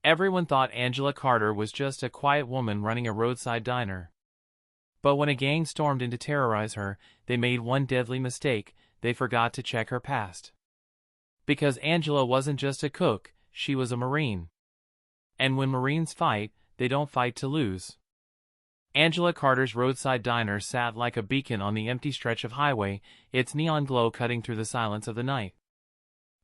Everyone thought Angela Carter was just a quiet woman running a roadside diner. But when a gang stormed in to terrorize her, they made one deadly mistake: they forgot to check her past. Because Angela wasn't just a cook, she was a Marine. And when Marines fight, they don't fight to lose. Angela Carter's roadside diner sat like a beacon on the empty stretch of highway, its neon glow cutting through the silence of the night.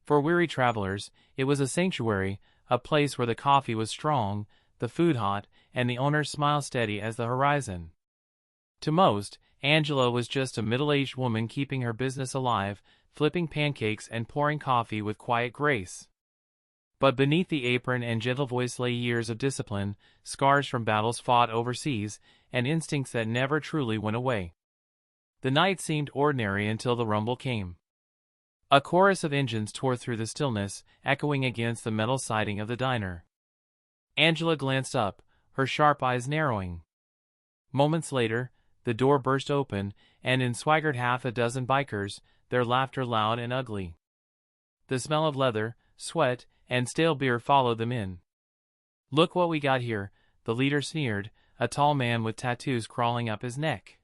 For weary travelers, it was a sanctuary, a place where the coffee was strong, the food hot, and the owner's smile steady as the horizon. To most, Angela was just a middle-aged woman keeping her business alive, flipping pancakes and pouring coffee with quiet grace. But beneath the apron and gentle voice lay years of discipline, scars from battles fought overseas, and instincts that never truly went away. The night seemed ordinary until the rumble came. A chorus of engines tore through the stillness, echoing against the metal siding of the diner. Angela glanced up, her sharp eyes narrowing. Moments later, the door burst open, and in swaggered half a dozen bikers, their laughter loud and ugly. The smell of leather, sweat, and stale beer followed them in. "Look what we got here," the leader sneered, a tall man with tattoos crawling up his neck.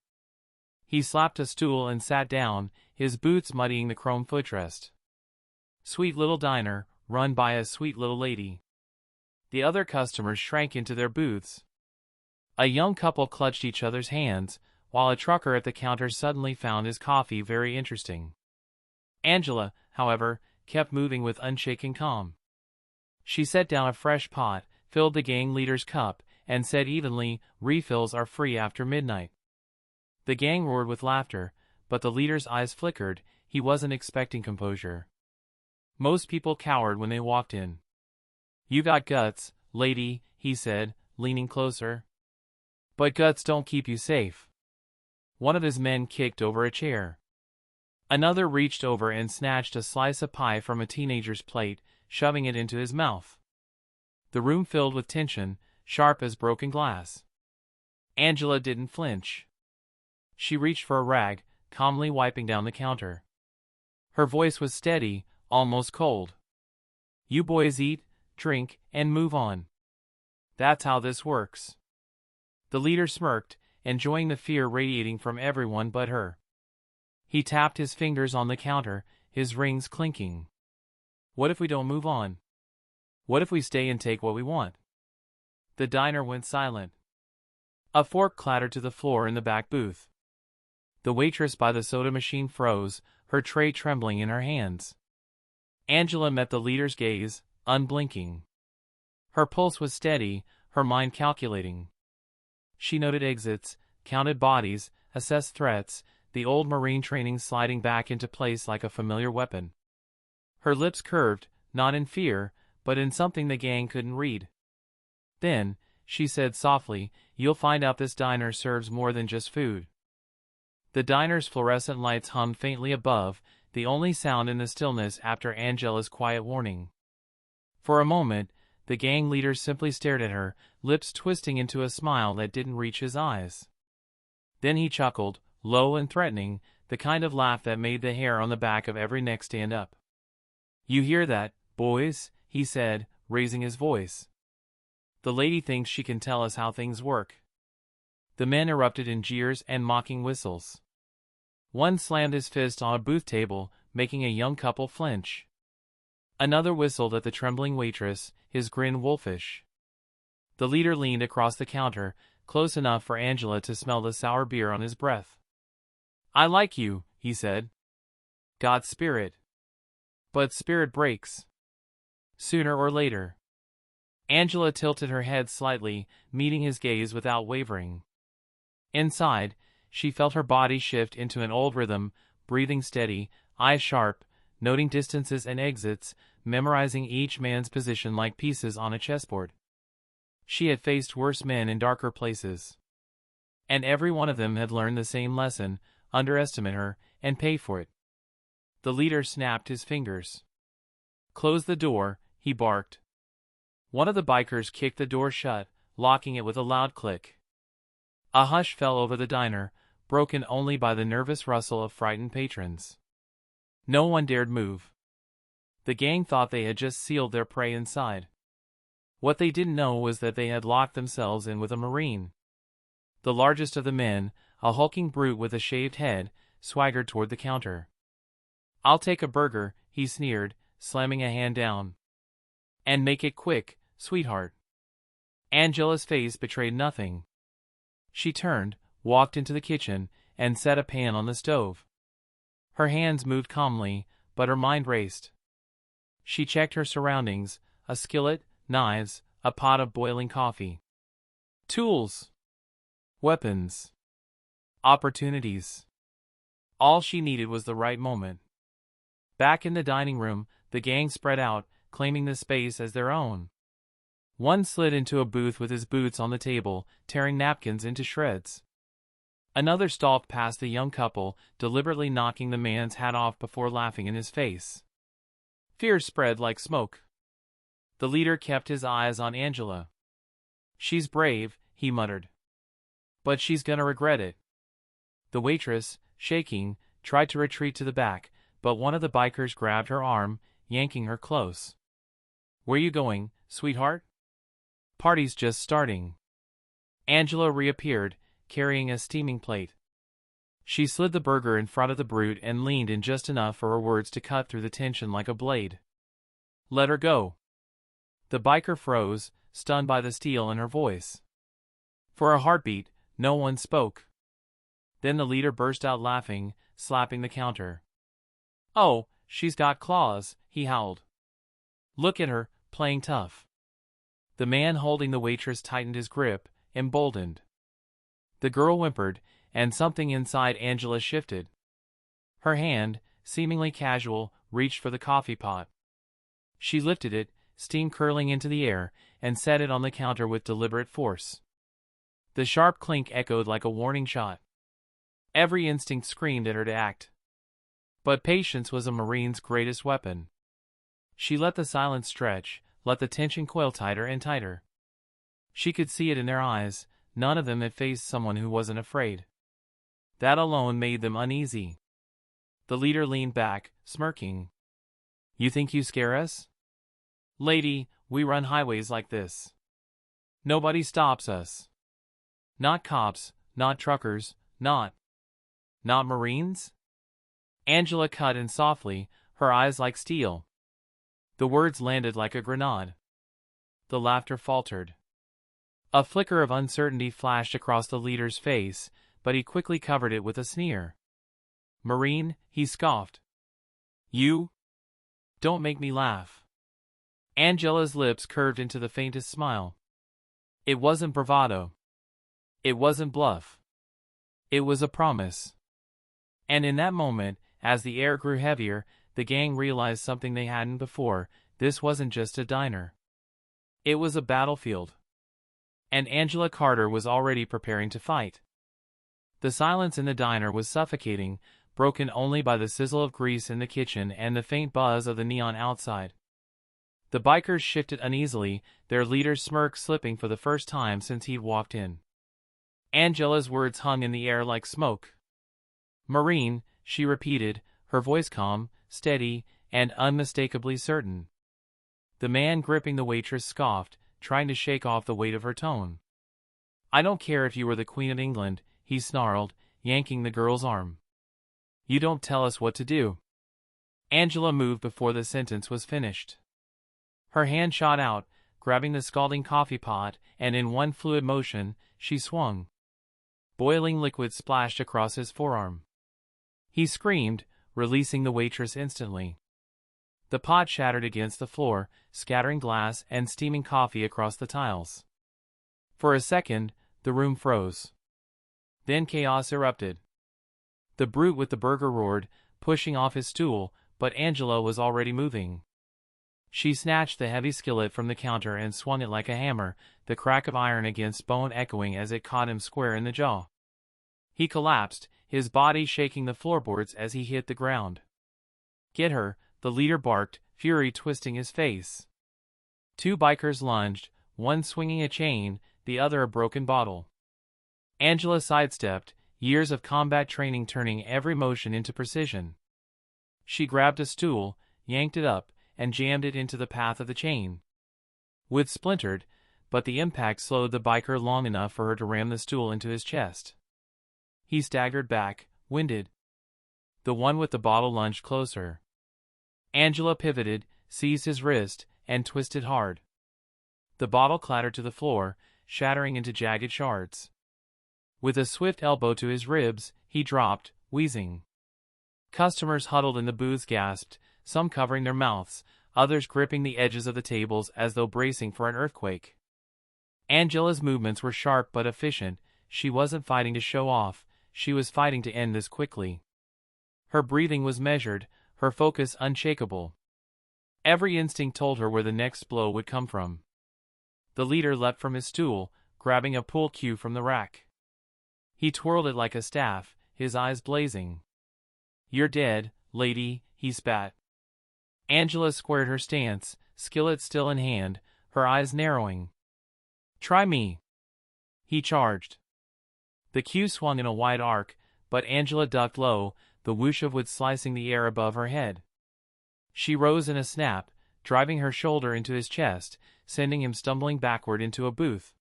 He slapped a stool and sat down, his boots muddying the chrome footrest. "Sweet little diner, run by a sweet little lady." The other customers shrank into their booths. A young couple clutched each other's hands, while a trucker at the counter suddenly found his coffee very interesting. Angela, however, kept moving with unshaken calm. She set down a fresh pot, filled the gang leader's cup, and said evenly, "Refills are free after midnight." The gang roared with laughter, but the leader's eyes flickered. He wasn't expecting composure. Most people cowered when they walked in. "You got guts, lady," he said, leaning closer. "But guts don't keep you safe." One of his men kicked over a chair. Another reached over and snatched a slice of pie from a teenager's plate, shoving it into his mouth. The room filled with tension, sharp as broken glass. Angela didn't flinch. She reached for a rag, calmly wiping down the counter. Her voice was steady, almost cold. "You boys eat, drink, and move on. That's how this works." The leader smirked, enjoying the fear radiating from everyone but her. He tapped his fingers on the counter, his rings clinking. "What if we don't move on? What if we stay and take what we want?" The diner went silent. A fork clattered to the floor in the back booth. The waitress by the soda machine froze, her tray trembling in her hands. Angela met the leader's gaze, unblinking. Her pulse was steady, her mind calculating. She noted exits, counted bodies, assessed threats, the old Marine training sliding back into place like a familiar weapon. Her lips curved, not in fear, but in something the gang couldn't read. Then, she said softly, "You'll find out this diner serves more than just food." The diner's fluorescent lights hummed faintly above, the only sound in the stillness after Angela's quiet warning. For a moment, the gang leader simply stared at her, lips twisting into a smile that didn't reach his eyes. Then he chuckled, low and threatening, the kind of laugh that made the hair on the back of every neck stand up. "You hear that, boys?" he said, raising his voice. "The lady thinks she can tell us how things work." The men erupted in jeers and mocking whistles. One slammed his fist on a booth table, making a young couple flinch. Another whistled at the trembling waitress, his grin wolfish. The leader leaned across the counter, close enough for Angela to smell the sour beer on his breath. "I like you," he said. "Got spirit. But spirit breaks. Sooner or later." Angela tilted her head slightly, meeting his gaze without wavering. Inside, she felt her body shift into an old rhythm, breathing steady, eyes sharp, noting distances and exits, memorizing each man's position like pieces on a chessboard. She had faced worse men in darker places. And every one of them had learned the same lesson: underestimate her, and pay for it. The leader snapped his fingers. "Close the door," he barked. One of the bikers kicked the door shut, locking it with a loud click. A hush fell over the diner, broken only by the nervous rustle of frightened patrons. No one dared move. The gang thought they had just sealed their prey inside. What they didn't know was that they had locked themselves in with a Marine. The largest of the men, a hulking brute with a shaved head, swaggered toward the counter. "I'll take a burger," he sneered, slamming a hand down. "And make it quick, sweetheart." Angela's face betrayed nothing. She turned, walked into the kitchen, and set a pan on the stove. Her hands moved calmly, but her mind raced. She checked her surroundings: a skillet, knives, a pot of boiling coffee. Tools. Weapons. Opportunities. All she needed was the right moment. Back in the dining room, the gang spread out, claiming the space as their own. One slid into a booth with his boots on the table, tearing napkins into shreds. Another stalked past the young couple, deliberately knocking the man's hat off before laughing in his face. Fear spread like smoke. The leader kept his eyes on Angela. "She's brave," he muttered. "But she's gonna regret it." The waitress, shaking, tried to retreat to the back, but one of the bikers grabbed her arm, yanking her close. "Where you going, sweetheart?" "Party's just starting." Angela reappeared, carrying a steaming plate. She slid the burger in front of the brute and leaned in just enough for her words to cut through the tension like a blade. "Let her go." The biker froze, stunned by the steel in her voice. For a heartbeat, no one spoke. Then the leader burst out laughing, slapping the counter. "Oh, she's got claws," he howled. "Look at her, playing tough." The man holding the waitress tightened his grip, emboldened. The girl whimpered, and something inside Angela shifted. Her hand, seemingly casual, reached for the coffee pot. She lifted it, steam curling into the air, and set it on the counter with deliberate force. The sharp clink echoed like a warning shot. Every instinct screamed at her to act. But patience was a Marine's greatest weapon. She let the silence stretch, let the tension coil tighter and tighter. She could see it in their eyes. None of them had faced someone who wasn't afraid. That alone made them uneasy. The leader leaned back, smirking. "You think you scare us?" "Lady, we run highways like this. Nobody stops us. Not cops, not truckers, not Marines?" Angela cut in softly, her eyes like steel. The words landed like a grenade. The laughter faltered. A flicker of uncertainty flashed across the leader's face, but he quickly covered it with a sneer. "Marine," he scoffed. "You? Don't make me laugh." Angela's lips curved into the faintest smile. It wasn't bravado. It wasn't bluff. It was a promise. And in that moment, as the air grew heavier, the gang realized something they hadn't before. This wasn't just a diner. It was a battlefield. And Angela Carter was already preparing to fight. The silence in the diner was suffocating, broken only by the sizzle of grease in the kitchen and the faint buzz of the neon outside. The bikers shifted uneasily, their leader's smirk slipping for the first time since he'd walked in. Angela's words hung in the air like smoke. "Marine," she repeated, her voice calm, steady, and unmistakably certain. The man gripping the waitress scoffed, trying to shake off the weight of her tone. "I don't care if you were the Queen of England," he snarled, yanking the girl's arm. "You don't tell us what to do." Angela moved before the sentence was finished. Her hand shot out, grabbing the scalding coffee pot, and in one fluid motion, she swung. Boiling liquid splashed across his forearm. He screamed, releasing the waitress instantly. The pot shattered against the floor, scattering glass and steaming coffee across the tiles. For a second, the room froze. Then chaos erupted. The brute with the burger roared, pushing off his stool, but Angela was already moving. She snatched the heavy skillet from the counter and swung it like a hammer, the crack of iron against bone echoing as it caught him square in the jaw. He collapsed, his body shaking the floorboards as he hit the ground. "Get her," the leader barked, fury twisting his face. Two bikers lunged, one swinging a chain, the other a broken bottle. Angela sidestepped, years of combat training turning every motion into precision. She grabbed a stool, yanked it up, and jammed it into the path of the chain. wood splintered, but the impact slowed the biker long enough for her to ram the stool into his chest. He staggered back, winded. The one with the bottle lunged closer. Angela pivoted, seized his wrist, and twisted hard. The bottle clattered to the floor, shattering into jagged shards. With a swift elbow to his ribs, he dropped, wheezing. Customers huddled in the booths gasped, some covering their mouths, others gripping the edges of the tables as though bracing for an earthquake. Angela's movements were sharp but efficient. She wasn't fighting to show off, she was fighting to end this quickly. Her breathing was measured, her focus unshakable. Every instinct told her where the next blow would come from. The leader leapt from his stool, grabbing a pool cue from the rack. He twirled it like a staff, his eyes blazing. "You're dead, lady," he spat. Angela squared her stance, skillet still in hand, her eyes narrowing. "Try me," he charged. The cue swung in a wide arc, but Angela ducked low, the whoosh of wood slicing the air above her head. She rose in a snap, driving her shoulder into his chest, sending him stumbling backward into a booth.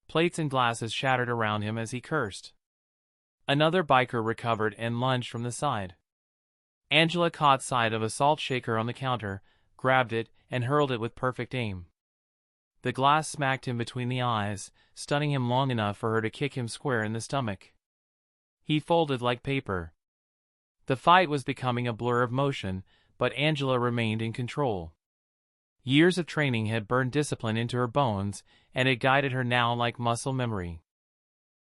Plates and glasses shattered around him as he cursed. Another biker recovered and lunged from the side. Angela caught sight of a salt shaker on the counter, grabbed it, and hurled it with perfect aim. The glass smacked him between the eyes, stunning him long enough for her to kick him square in the stomach. He folded like paper. The fight was becoming a blur of motion, but Angela remained in control. Years of training had burned discipline into her bones, and it guided her now like muscle memory.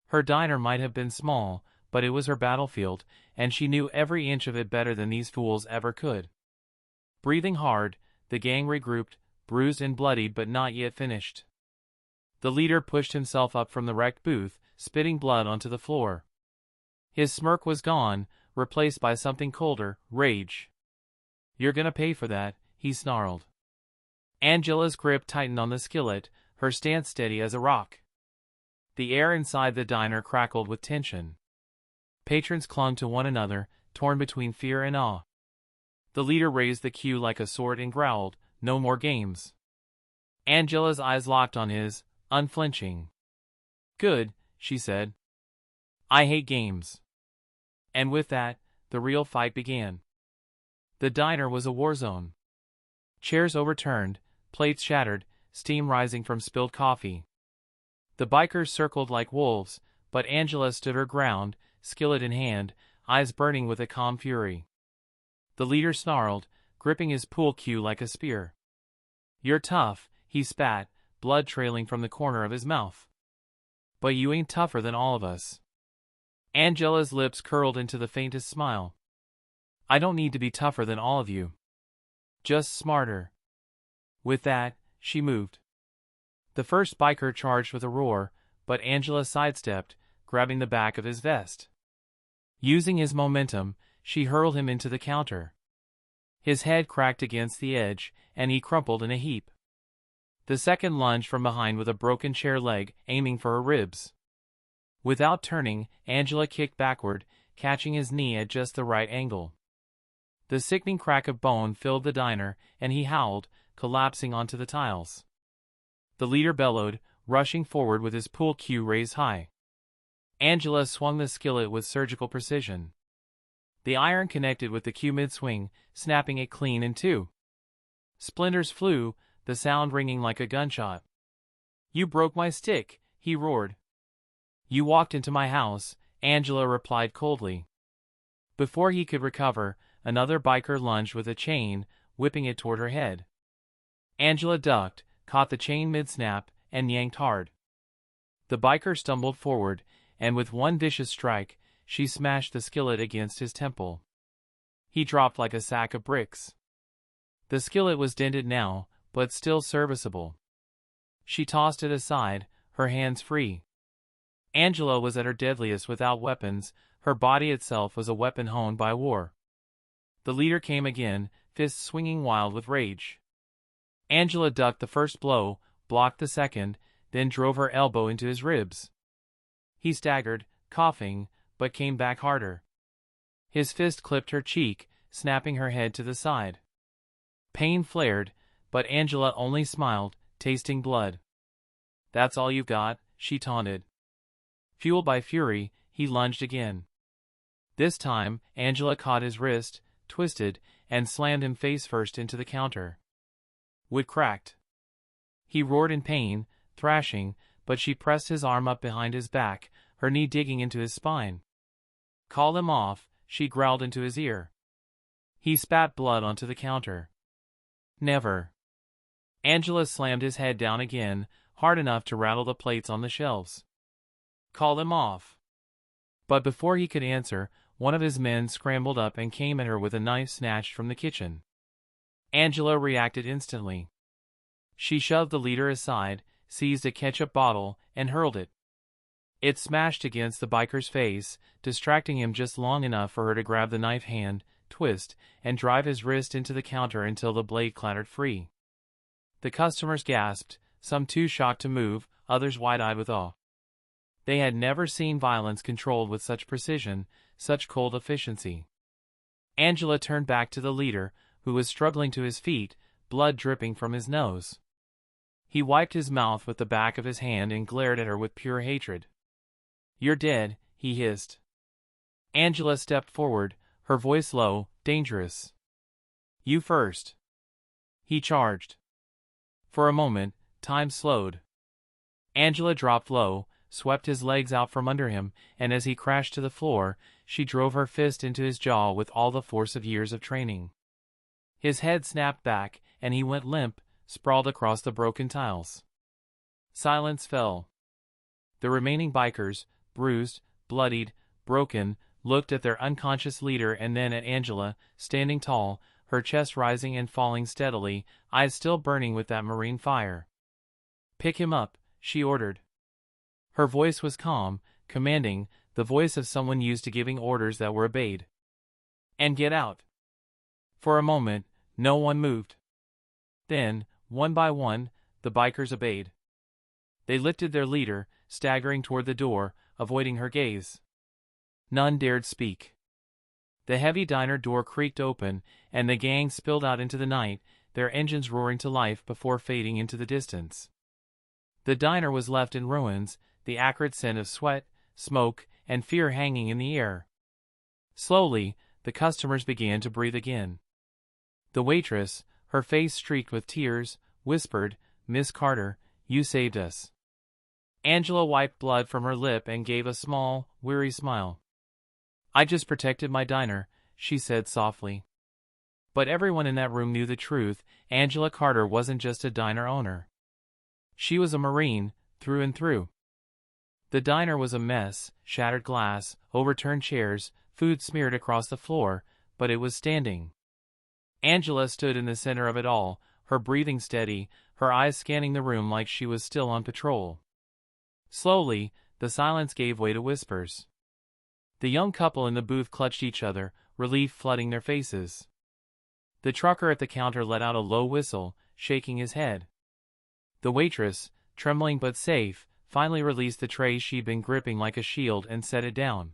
Her diner might have been small, but it was her battlefield, and she knew every inch of it better than these fools ever could. Breathing hard, the gang regrouped, bruised and bloodied but not yet finished. The leader pushed himself up from the wrecked booth, spitting blood onto the floor. His smirk was gone, replaced by something colder, rage. "You're gonna pay for that," he snarled. Angela's grip tightened on the skillet, her stance steady as a rock. The air inside the diner crackled with tension. Patrons clung to one another, torn between fear and awe. The leader raised the cue like a sword and growled, "No more games." Angela's eyes locked on his, unflinching. "Good," she said. "I hate games." And with that, the real fight began. The diner was a war zone. Chairs overturned, plates shattered, steam rising from spilled coffee. The bikers circled like wolves, but Angela stood her ground, skillet in hand, eyes burning with a calm fury. The leader snarled, gripping his pool cue like a spear. "You're tough," he spat, blood trailing from the corner of his mouth. "But you ain't tougher than all of us." Angela's lips curled into the faintest smile. "I don't need to be tougher than all of you. Just smarter." With that, she moved. The first biker charged with a roar, but Angela sidestepped, grabbing the back of his vest. Using his momentum, she hurled him into the counter. His head cracked against the edge, and he crumpled in a heap. The second lunged from behind with a broken chair leg, aiming for her ribs. Without turning, Angela kicked backward, catching his knee at just the right angle. The sickening crack of bone filled the diner, and he howled, collapsing onto the tiles. The leader bellowed, rushing forward with his pool cue raised high. Angela swung the skillet with surgical precision. The iron connected with the cue mid-swing, snapping it clean in two. Splinters flew, the sound ringing like a gunshot. "You broke my stick," he roared. "You walked into my house," Angela replied coldly. Before he could recover, another biker lunged with a chain, whipping it toward her head. Angela ducked, caught the chain mid-snap, and yanked hard. The biker stumbled forward, and with one vicious strike, she smashed the skillet against his temple. He dropped like a sack of bricks. The skillet was dented now, but still serviceable. She tossed it aside, her hands free. Angela was at her deadliest without weapons, her body itself was a weapon honed by war. The leader came again, fists swinging wild with rage. Angela ducked the first blow, blocked the second, then drove her elbow into his ribs. He staggered, coughing, but came back harder. His fist clipped her cheek, snapping her head to the side. Pain flared, but Angela only smiled, tasting blood. That's all you've got, she taunted. Fueled by fury, he lunged again. This time, Angela caught his wrist, twisted, and slammed him face first into the counter. Wood cracked. He roared in pain, thrashing, but she pressed his arm up behind his back, her knee digging into his spine. Call him off, she growled into his ear. He spat blood onto the counter. Never. Angela slammed his head down again, hard enough to rattle the plates on the shelves. Call him off. But before he could answer, one of his men scrambled up and came at her with a knife snatched from the kitchen. Angela reacted instantly. She shoved the leader aside, seized a ketchup bottle, and hurled it. It smashed against the biker's face, distracting him just long enough for her to grab the knife hand, twist, and drive his wrist into the counter until the blade clattered free. The customers gasped, some too shocked to move, others wide-eyed with awe. They had never seen violence controlled with such precision, such cold efficiency. Angela turned back to the leader, who was struggling to his feet, blood dripping from his nose. He wiped his mouth with the back of his hand and glared at her with pure hatred. You're dead, he hissed. Angela stepped forward, her voice low, dangerous. You first. He charged. For a moment, time slowed. Angela dropped low, swept his legs out from under him, and as he crashed to the floor, she drove her fist into his jaw with all the force of years of training. His head snapped back, and he went limp, sprawled across the broken tiles. Silence fell. The remaining bikers, bruised, bloodied, broken, looked at their unconscious leader and then at Angela, standing tall, her chest rising and falling steadily, eyes still burning with that marine fire. Pick him up, she ordered. Her voice was calm, commanding, the voice of someone used to giving orders that were obeyed. And get out. For a moment, no one moved. Then, one by one, the bikers obeyed. They lifted their leader, staggering toward the door, avoiding her gaze. None dared speak. The heavy diner door creaked open, and the gang spilled out into the night, their engines roaring to life before fading into the distance. The diner was left in ruins, the acrid scent of sweat, smoke, and fear hanging in the air. Slowly, the customers began to breathe again. The waitress, her face streaked with tears, whispered, "Miss Carter, you saved us." Angela wiped blood from her lip and gave a small, weary smile. I just protected my diner, she said softly. But everyone in that room knew the truth. Angela Carter wasn't just a diner owner. She was a Marine, through and through. The diner was a mess, shattered glass, overturned chairs, food smeared across the floor, but it was standing. Angela stood in the center of it all, her breathing steady, her eyes scanning the room like she was still on patrol. Slowly, the silence gave way to whispers. The young couple in the booth clutched each other, relief flooding their faces. The trucker at the counter let out a low whistle, shaking his head. The waitress, trembling but safe, finally released the tray she'd been gripping like a shield and set it down.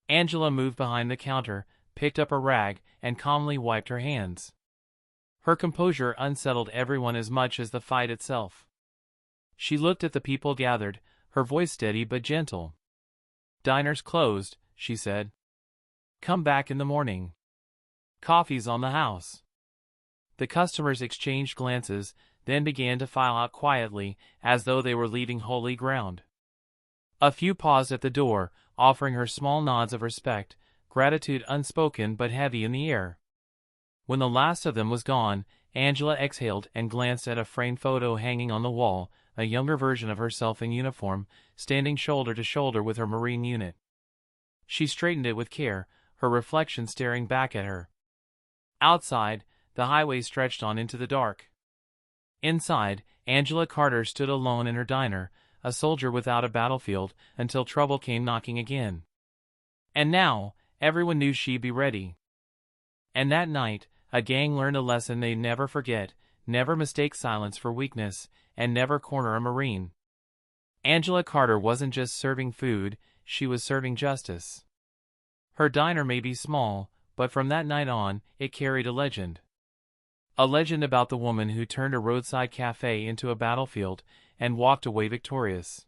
Angela moved behind the counter, picked up a rag, and calmly wiped her hands. Her composure unsettled everyone as much as the fight itself. She looked at the people gathered, her voice steady but gentle. Diner's closed, she said. Come back in the morning. Coffee's on the house. The customers exchanged glances, then began to file out quietly, as though they were leaving holy ground. A few paused at the door, offering her small nods of respect, gratitude unspoken but heavy in the air. When the last of them was gone, Angela exhaled and glanced at a framed photo hanging on the wall, a younger version of herself in uniform, standing shoulder to shoulder with her Marine unit. She straightened it with care, her reflection staring back at her. Outside, the highway stretched on into the dark. Inside, Angela Carter stood alone in her diner, a soldier without a battlefield, until trouble came knocking again. And now, everyone knew she'd be ready. And that night, a gang learned a lesson they'd never forget: never mistake silence for weakness, and never corner a Marine. Angela Carter wasn't just serving food, she was serving justice. Her diner may be small, but from that night on, it carried a legend. A legend about the woman who turned a roadside cafe into a battlefield and walked away victorious.